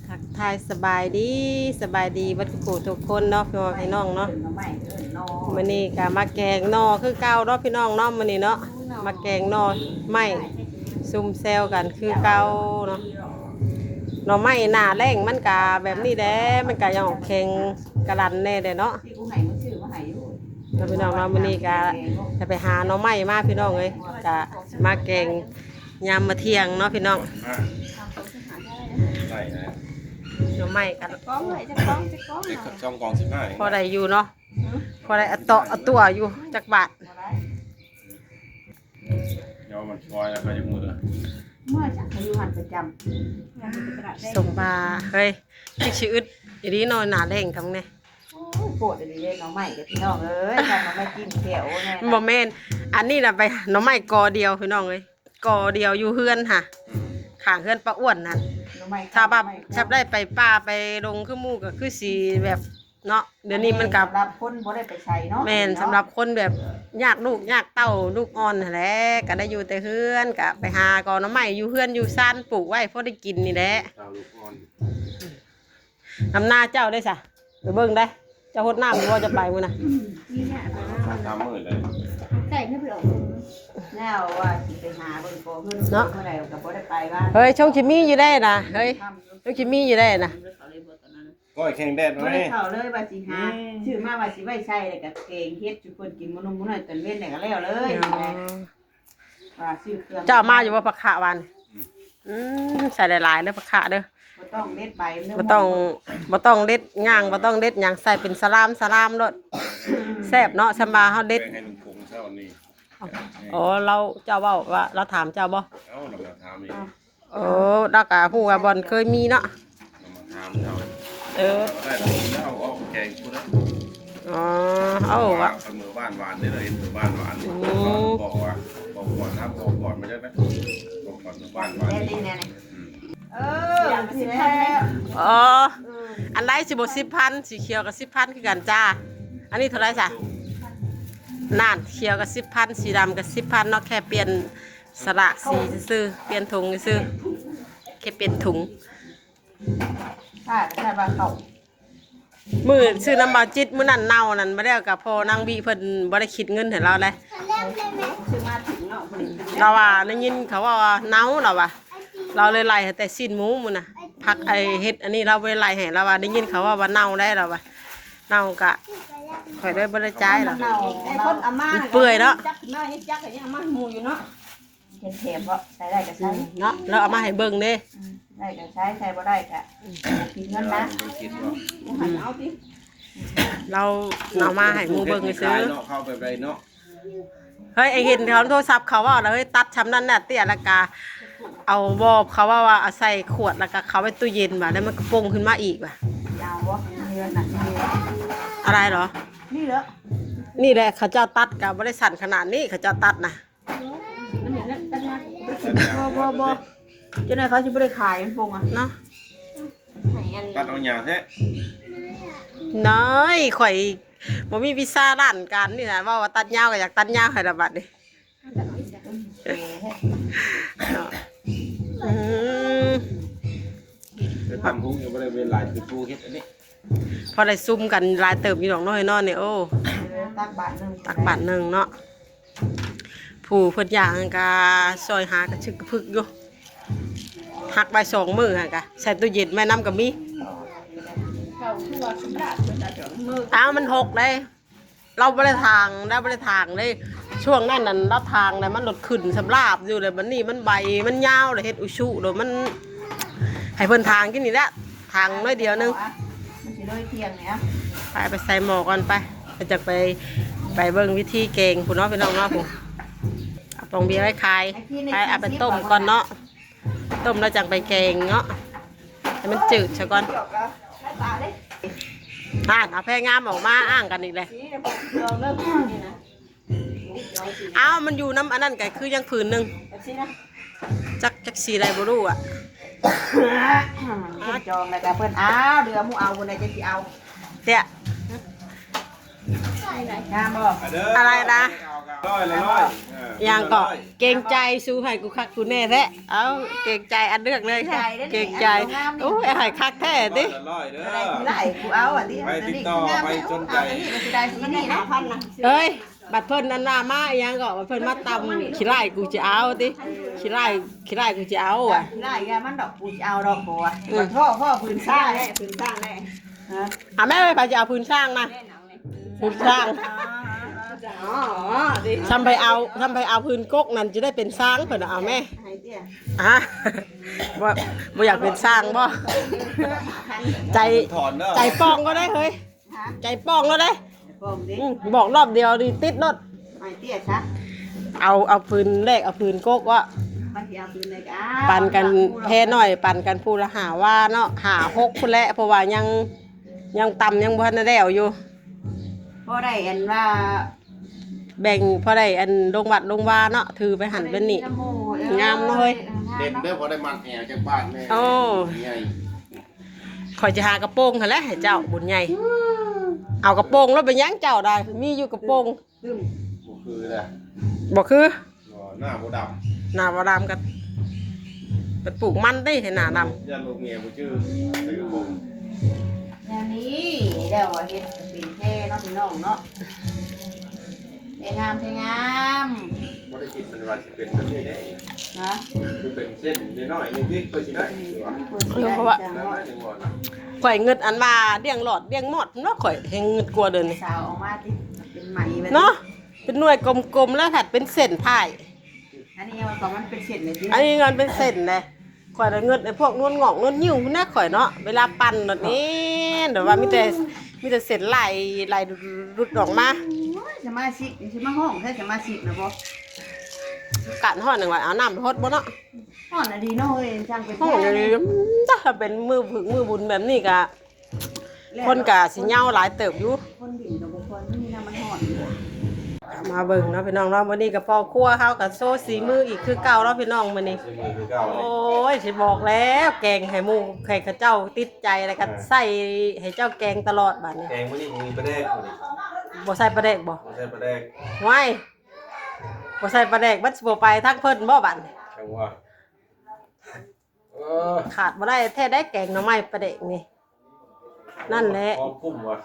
ทักทายสบายดีบัดทุกคนเนาะพี่น้องเนาะมื้อนี้ก็มาแกงหน่อคือเก่าเนาะพี่น้องเนาะมื้อนี้เนาะมาแกงหน่อไม้ซุ่มแซวกันคือเก่าเนาะหน่อไม้หน้าแรงมันก็แบบนี้แหละมันก็ยังออกแข็งกะลันแน่เด้เนาะแล้วพี่น้องเนาะมื้อนี้ก็จะไปหาหน่อไม้มาพี่น้องเอ้ยก็มาแกงยามมาเที่ยงเนาะพี่น้องใช่นะหน่อไม้กันเด็กกับช่องกอง15พอได้อยู่เนาะพอได้เอาตัวอยู่จักบาทเดี๋ยวมันช่วยแล้วก็ยกมือเมื่อจากอายุหันประจสมบาเฮ้ยที่ชื่ออึดอีนี้นอนหนาแรงคำเนี่ยำปวดอะไรเลยน้องใหม่กับพี่น้องเอ้ยทำมาไม่กินเขียวแน่บ่แม่นอันนี้น่ะไปน้องไม้กอเดียวพี่น้องเอ้ยกอเดียวอยู่เฮือนค่ะข้างเฮือนป้าอ้วนนั่นถ้าแบบชับได้ไปป่าไปลงขึ้นมู่ก็คือสีแบบเนาะเดี๋ยวนี้มันกับสำหรับคนบ่ได้ไปใช้เนาะแม่นสำหรับคนแบบยากลูกยากเต้าลูกอ่อนนั่นแหละก็ได้อยู่แต่เฮือนก็ไปหากอน้ำไม้อยู่เฮือนอยู่ซ่านปลูกไว้พอได้กินนี่แหละน้ำหน้าเจ้าได้ซะไปเบิ่งได้เจ้าหดน้ำว่าจะไปมื้อน่ะ3 มื้อเลยใส่ไม่ไปหรอกแล้วว่าสิไปหาเบิ่งโกเพิ่นเนาะเมื่อใดก็บ่ได้ไปว่าเฮ้ยช่องชิมี่อยู่ได้นะเฮ้ยช่องชิมี่อยู่ได้นะก็แข่งแดดบ่ได้เข้าเลยว่าสิหาชื่อมาว่าสิไว้ใช้แล้วก็เกงเฮ็ดทุกคนกินมื้อน้อยตอนเว้นได้ก็แล้วเลยว่าชื่อเครื่องเจ้ามาอยู่ว่าผักขะวันใส่หลายๆเด้อผักขะเด้อบ่ต้องเด็ดใบบ่ต้องเด็ดย่างบ่ต้องเด็ดหยังใส่เป็นสลามโลดแซ่บเนาะสำบาเฮาเด็ดให้ลุงพงษ์เช้านี้อ๋อเราเจ้าเว้าว่าเราถามเจ้าบ่เอ้าเรามาถามนี่เราก็ฮู้ว่าบ่อนเคยมีเนาะเรามาถามเจ้าได้แล้วเอาแกงพุ่นนะเอาว่ะเสมอบ้านหวานนี่เลยเสมอบ้านหวานบอกก่อนนะบอกก่อนไม่ได้ไหมบอกก่อนบ้านหวานสิแล้วอันไรสิบ10,000สีเขียวกับ10,000คือกันจ้าอันนี้เท่าไรจ้ะน่านเขียวกับ10,000สีดำกับ10,000เนาะแค่เปลี่ยนสระสีซื้อเปลี่ยนถุงซื้อแค่เปลี่ยนถุงใช่บาเขามือซื้อน้ำบาจิตมื้อนั้นเน่านั่นมาแล้วกับพอนางบีเพิ่นบ่ได้คิดเงินให้เราเลยเราว่าได้ยินเขาว่าเน่าเราว่าเราเลยไล่แต่สิ้นหมูมื้อน่ะผักไอเฮ็ดอันนี้เราไปไล่ให้เราว่าได้ยินเขาว่าเน่าได้เราว่าเน่ากะข่อยได้บ่ได้จ่ายหรอกเปื่อยเนาะจักน้อยจักก็ยังมาหมู่อยู่เนาะเห็นแถมบ่ใส่ได้ก็ใช้เนาะแล้วเอามาให้เบิ่งเด้ได้ก็ใช้ใส่บ่ได้ก็กินเงินนะเอาติเราเอามาให้หมู่เบิ่งซื้อเข้าไปไปเนาะเฮ้ยไอเห็นเขาโทรศัพท์เขาว่าแล้วเฮ้ยตัดช้ำนั่นน่ะเตี้ยละกาเอาบอบเขาว่าเอาใส่ขวดแล้วก็เขาไว้ตู้เย็นว่ะแล้วมันก็ปงขึ้นมาอีกว่ะยาวบ่เงินน่ะอะไรเหรอนี่เหรอนี่แหละเขาเจ้าตัดกับบริษัทขนาดนี้เขาเจ้าตัดนะบ่เจ้าหน้าเขาจะไม่ได้ขายมันปงอ่ะเนาะตัดเอาหยาแท้น้อยข่อยบ่มีวีซ่าด้านการนี่นะว่าตัดยาวก็อยากตัดยาวให้ระบาดดิทำหุ้งยังไม่ได้เวลาคือปูเฮ็ดอันนี้พอได้ซุ่มกันลายเติบอยู่ดอกน้อยเนี่ยโอ้ตักบาทนึงเนาะผู้เพิ่นย่างกะซอยหากระชึกกระพึกอยู่หักใบ2 มื้อฮะกะใส่ตู้เย็นแม่น้ำก็มีมันหกเลยเราบ่ได้ทางเลยช่วงนั้นเราทางเลยมันลดขึ้นสำราบอยู่เลยมันนี่มันใบมันยาวเลยเฮ็ดอุชุโดยมันให้เพิ่นทางกินนี่แหละทางน้อยเดียวนึงมันสิเลยเที่ยงเนี่ยไปใส่หม้อก่อนไปจะไปเบิ่งวิธีแกงผู้น้องพี่น้องเนาะผู้เอาปองเบียร์ไว้คายไปเอาไปต้มก่อนเนาะต้มแล้วจังไปแกงเนาะให้มันจืดซะก่อนเอาแพงามออกมาอ้างกันอีกเลยมันอยู่น้ำอันนั้นไก่คือยังผืนหนึ่งจักสีอะไรบ่รู้อ่ะจองเลยกับเพื่อนเดือมูเอาคนไหนจะสิเอาเตี้ยงามบ่อะไรนะ ร้อยละร้อย อย่างก็เกรงใจสู้ให้กูคักกูแน่แท้เอาเกรงใจอันเลือกเลยค่ะเกรงใจโอ้ยให้คักแท้ดิ ร้อยเด้อ ได้ที่ไหนกูเอาอ่ะดิ ไปติดต่อไปจนใจ นี่ก็สิได้ที่นี่นะพันนะ เอ้ยบัดเพิ่นนั่นน่ะมาอีหยังก็บัดเพิ่นมาตำขี้ไล่กูจะเอาติขี้ไล่กูจะเอาอ่ะ ที่ไหนแกมันดอกกูจะเอาดอกบัวพ่อพื้นสร้างได้พื้นสร้างได้ฮะ อ่ะแม่ไปจะเอาพื้นสร้างนะพื้นสร้าง อ๋อดิ ทำไปเอาพื้นกกนั่นจะได้เป็นสร้างเพิ่นน่ะเอาแม่ ไอ้เตี้ย อ่ะบ่อยากเป็นสร้างบ่ใจ ถอนเด้อ ใจป้องก็ได้เฮ้ย ฮะ ใจป้องก็ได้ บอกดิ บอกรอบเดียวดิติดรถ ไอ้เตี้ยซะ เอาพื้นแรกเอาพื้นกกว่า มันสิเอาพื้นเลยก้า ปั่นกันแพ้หน่อยปั่นกันผู้ละหาว่าเนาะหา6พุ่นแหละเพราะว่ายังต่ำยังบ่ทันได้แล้วอยู่ พอได้อันว่า แบ่งพอได้อันลงวัดลงวาเนาะถือไปหันเป็นนี่ งามเนอะเฮ้ย เด่นเด้อพอได้มันแอวจากบ้านแม่ โอ้ ใหญ่ ข่อยจะหากระโปรงหั่นแหละให้เจ้าบุญใหญ่เอากระโปรงแล้วไปยั้งเจ้าได้มีอยู่กระโปรง ตึ้ม บ่คือแหละ บ่คือ หน้าบ่ด หน้าบ่ดำกันไปปลูกมันได้ให้หน้าดำ ำยันลูกเมียบ่ชื่อใส่กระโปรง อย่างนี้เดี๋ยวเฮ็ดเป็นแค่เนาะพี่น้องเนาะเพงามเพงาม บ่ได้คิดมันว่าสิเป็นแบบนี้ได้ นะ คือเป็นเส้นน้อยๆนึงที่ก็สิได้ เพราะว่า นั่นหมายถึงว่า ข่อยเงิดอันมาเลี้ยงหลอดเลี้ยงหมดเนาะข่อยให้เงิดกลัวเดินนี่ สาวออกมาติเป็นไหมแบบ เนาะเป็นหน่วยกลมๆแล้วถัดเป็นเส้นพาย อันนี้มันก็มันเป็นเศษเลยที่ อันนี้เงินเป็นเส้นเลยข่อยได้เงินไอ้พวกนวลงอกนวลยิ้วนะข่อยเนาะเวลาปั่นแบบนี้เดี๋ยวว่ามีแต่เส้นไหลรุดออกมา สมาชิกสิมาห้องใช่สมาชิกนะบ่ กัดห่อหนึ่งว่าเอาน้ำไปฮดบ่เนาะ ห้องน่ะดีเนาะเฮ้ยช่างเป็น ห่ออย่างนี้ถ้าเป็นมือผึ่งมือบุญแบบนี้กะคนกะสิเหงาหลายเติบอยู่ คนดิ่งกับบ่คนนี่นะมันฮ้อน มาเบิ่งเนาะพี่น้องเนาะวันนี้กับพ่อครัวเฮากับโซ่สีมืออีกคือเก่าเนาะพี่น้องมื้อนี้ ซื้อมือคือเก่า โอ้ยสิบอกแล้วแกงให้หมู่ให้เขาเจ้าติดใจแล้วก็ใส่ให้เจ้าแกงตลอดบัดนี้ แกงมื้อนี้มีปลาแดกมื้อนี้ บ่ใส่ปลาแดกบ่ บ่ใช่ปลาแดก ไว้บ่ใส่ปลาแดกมันสิบ่ไปทักเพิ่นบ่บัดนี้ จังว่าเออ ขาดบ่ได้แท้ได้แกงหน่อไม้ปลาแดกนี่นั่นแหละ พร้อมกุ้มว่ะ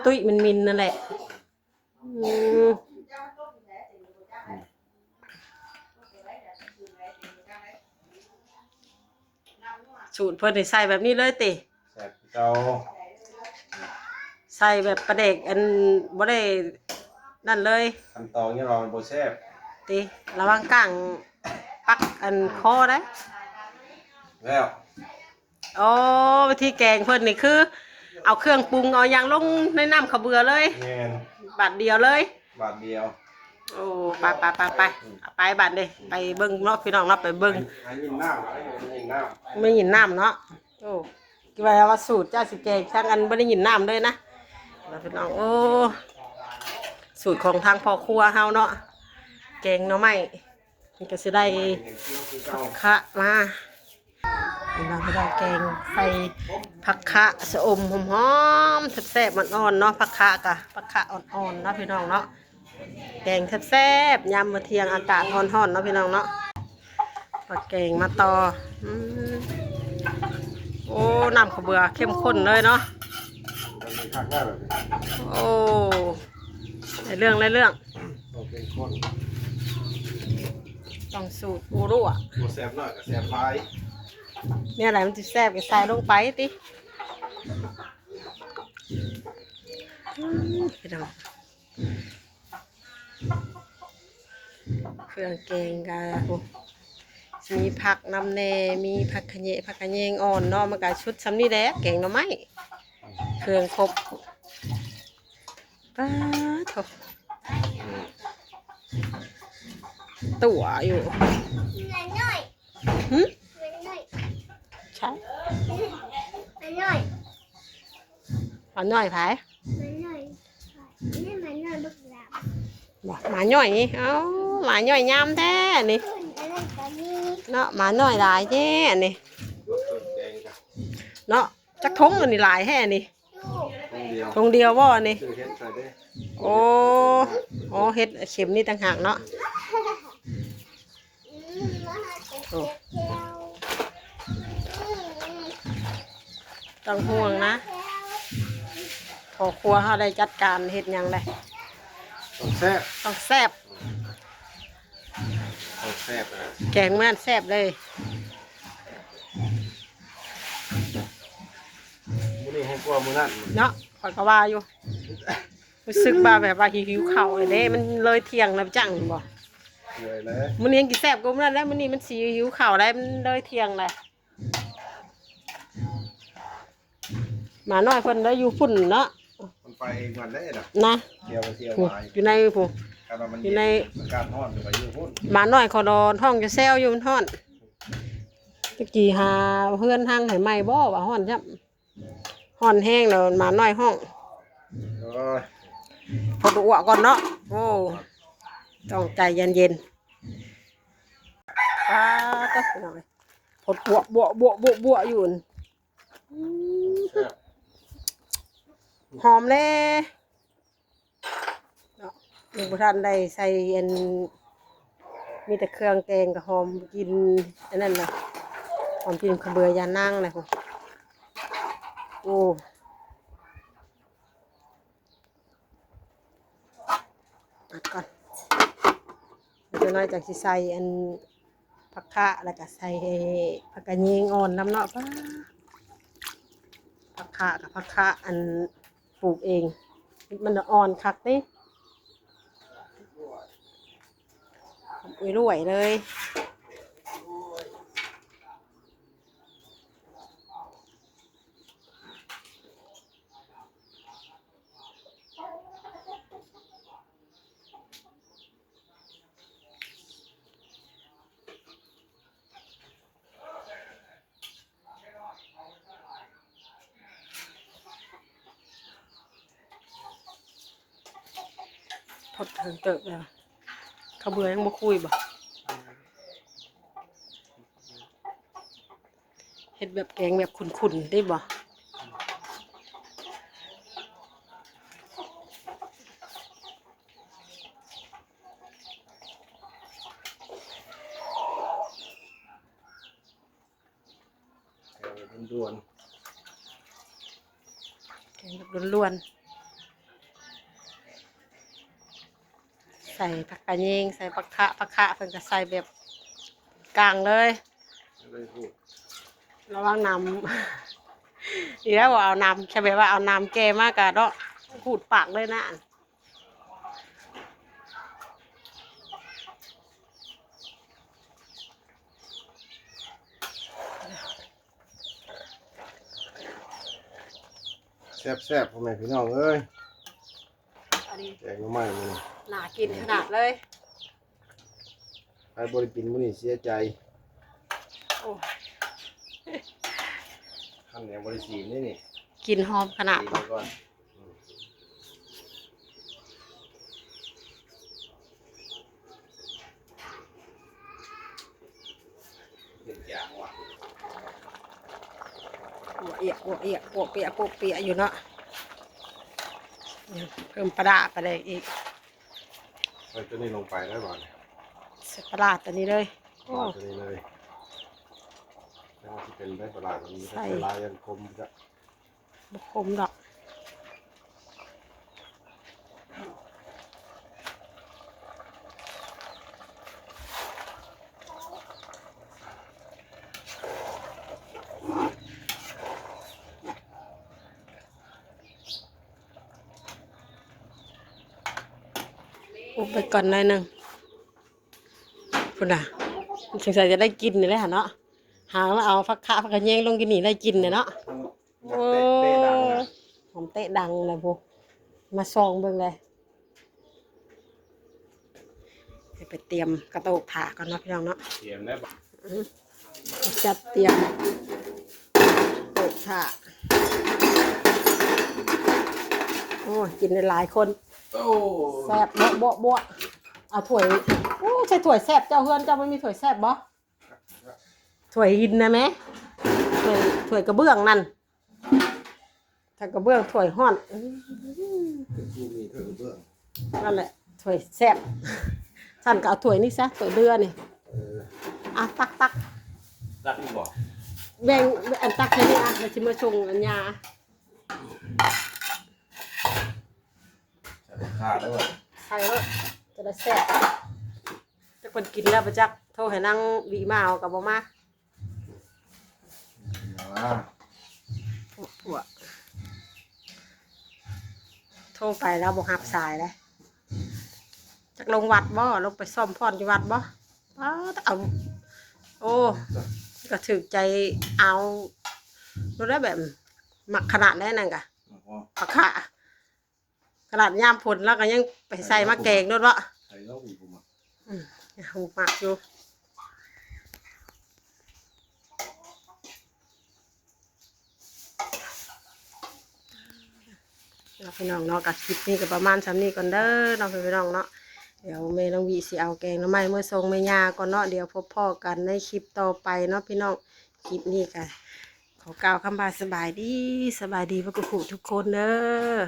ตุ้ยๆมินๆนั่นแหละอืมสูตรเพิ่นนี่ใส่แบบนี้เลยติ แซ่บเก่า ใส่แบบปลาแดกอันบ่ได้นั่นเลย ขั้นตอนนี้เราบ่แซ่บ ติระวังก้างปักอันคอได้ แล้ว โอ้วิธีแกงเพิ่นนี่คือ เอาเครื่องปรุงเอาหยังลงในน้ำข้าวเบื่อเลย แม่น บาทเดียวเลย บาทเดียว โอ้ไปเอาไปบาทเด้ไปเบิ่งเนาะพี่น้องเนาะไปเบิ่ง ให้ยินน้ำให้ยินน้ำ ไม่ยินน้ำเนาะโอ้คิดว่าสูตรเจ้าสิแกงทั้งอันบ่ได้ยินน้ำเลยนะแล้วพี่น้องโอ้สูตรของทางพ่อครัวเฮาเนาะแกงหน่อไม้มันก็สิได้ผักคะมาเราไปได้แกงใส่ผักคะสะอมหอมๆแซ่บๆมันอ่อนๆเนาะผักคะกะผักคะอ่อนๆเนาะพี่น้องเนาะแกงแซ่บๆยามมื้อเที่ยงอากาศร้อนๆเนาะพี่น้องเนาะผักแกงมาต่ออืมโอ้น้ำข้าวเบื่อเข้มข้นเลยเนาะ มันมีคักได้แบบนี้ โอ้ในเรื่อง ต้องเป็นคน ต้องสูตรอูรุ่อ่ะ บ่แซ่บน้อยก็แซ่บหลาย เนี่ยอะไรมันจะแซ่บก็ใส่ลงไปติพี่น้องเครื่องแกงกันมีผักน้ำแหน่มีผักขะแยงอ่อนเนาะมันก็ชุดซ้ำนี่แหละแกงหน่อไม้เครื่องครบป้าโถตัวอยู่ หน่อย หึ หน่อย ใช่ หน่อย หมาหน่อยไผ หน่อยนี่มันหน่อยลูกหลาน บอกหมาหน่อยนี่เอ้าหมาหน่อยยามแท้นี่ อะไรกันนี่ เนาะหมาหน่อยหลายแท้นี่ รสต้นแกงจ้ะ เนาะจักทงอันนี้หลายแท้นี่ ลูก ต้องเดียว ทงเดียวบ่นี่ ซื้อเฮ็ดใส่ได้ โอ้อ๋อเฮ็ดเข็มนี่ต่างหากเนาะ มาหาแต่เที่ยว ต้องห่วงนะพอครัวเขาได้จัดการเฮ็ดหยังได้ ต้องแซ่บ ต้องแซ่บ ต้องแซ่บนะ แกงมันแซ่บเลย มื้อนี้ให้กลัวมื้อนั้น เนาะข่อยก็ว่าอยู่รู้สึกว่าแบบว่าหิวข้าวเลยเด้มันเลยเที่ยงแล้วจังบ่ เหนื่อยเลย มื้อนี้กินแซ่บกว่ามื้อนั้นแล้วมื้อนี้มันสิหิวข้าวแล้วมันเลยเที่ยงแล้วหมาน้อยเพิ่นได้อยู่พุ่นเนาะ มันไปวันได้น่ะ นะ เที่ยวไปเที่ยว ผู้ มา อยู่ในผู้ การว่ามัน อยู่ใน อากาศร้อนอยู่ไปอยู่พุ่น หมาน้อยขอดอนห้องจะแซวอยู่มันฮ้อนตะกี้หาเพื่อนทางให้ใหม่บ่ว่าฮ้อนจ้ะฮ้อนแห้งแล้วหมาน้อยห้อง โอ้ย พอดูอ่ะก่อนเนาะโอ้ต้องใจเย็นๆป้าก็เป็นอะไรพดบวอยู่นั่น แซ่บ หอมเลยเนาะยังบ่ทันได้ใส่อันมีแต่เครื่องแกงกับหอมกินอันนั้นน่ะหอมกินขาวเบือยานั่งนะพวกโอ้อัดก่อนเดี๋ยวน้อยจากสิใส่อันผักคะแล้วก็ใส่ผักกะเยงอ่อนน้ำเนาะป้าผักคะกับผักคะอันปลูกเองมันอ่อนคักนี่รวยๆเลยพดถึงเติบแล้วเขาเบื่อยังบ่คุยบ่เฮ็ดแบบแกงแบบขุ่นๆได้บ่ แซ่บด่วน แกงแบบล้วนๆใส่ผักกะเยงใส่ผักคะเพิ่นก็ใส่แบบกลางเลย ๆเลยพูด ระวังน้ำ อีแล้วว่าเอาน้ำแค่แบบว่าเอาน้ำแกมากกะเนาะขูดปากเลยนะ แซ่บๆพ่อแม่พี่น้องเอ้ย อันนี้ แกงมาใหม่มื้อนี้ น่ากินขนาดเลย ใครบ่ได้กินมื้อนี้เสียใจ โอ้ ขั้นแหนบ่ได้ซีนนี่นี่ กินหอมขนาด ซีน บ่ ไปก่อนเด็ดอย่างว่ะ หัวเอียปวกเปียอยู่เนาะเนี่ยเพิ่มปลาร้าไปเลยอีก ใส่ตัวนี้ลงไปได้บ่เนี่ย ใส่ปลาร้าตัวนี้เลย ป โอ้ ลาตัวนี้เลยแต่ว่าที่เป็นได้ปลาตัวนี้ ใส่ แต่ปลายันคมจะ บุคมดอกอุบไปก่อนหน่อยหนึงพุ่นน่ะสงสัยจะได้กินนี่แหละเนาะหาแล้วเอาผักกะเยงลงกินนี่ได้กินเนี่ยเนาะ อยากเตะดังนะ หอมเตะดังเลยพวกมาซองเบิ่งเลยไปเตรียมกระโตกถาก่อนเนาะพี่น้องเนาะ เตรียมได้บ่ จัดเตรียมกระโตกถาโอ้ยกินได้หลายคน โอ้ แซ่บโบะเอาถ้วยโอ้ใช่ถ้วยแซ่บเจ้าเฮือนเจ้าไม่มีถ้วยแซ่บบ่ถ้วยหินนะแม่ถ้วยกระเบื้องนั่น ถ้ ถ้ากระเบื้องถ้วยห้อน กูมีเธอเบื้อง นั่นแหละถ้วยแซ่บฉันก็เอาถ้วยนี่ซะถ้วยเรือนี่อ่ะตัก รักที่บอก แบ่งอันตักแค่นี้อ่ะเดี๋ยวชิมาชงอันยา ขาดแล้วว่ะ ใส่แล้วจะได้แซ่บจะคนกินแล้วประจักษ์โทรให้นั่งวีมาเอากับบ่มาผัวโทรไปแล้วบ่รับสายเลยจักลงวัดบ่ลงไปซ่อมพรที่วัดบ่เอาโอ้ก็ถึกใจเอารู้ได้แบบหมักขนาดได้นั่นกะผักขาขนาดยามผลแล้วก็ยังไปใส่มะแกงด้วยวะ ใส่แล้วผมอ่ะ หูหมักอยู่พี่น้องเนาะกับคลิปนี้ก็ประมาณซ้ำนี้ก่อนเด้อน้องพี่น้องเนาะเดี๋ยวแม่น้องวีสิเอาแกงหน่อไม้เมื่อทรงแม่ย่าก่อนเนาะเดี๋ยวพบพ่อกันในคลิปต่อไปเนาะพี่น้องคลิปนี้กันขอกล่าวคำบาสบายดีพวกผู้ทุกคนเด้อ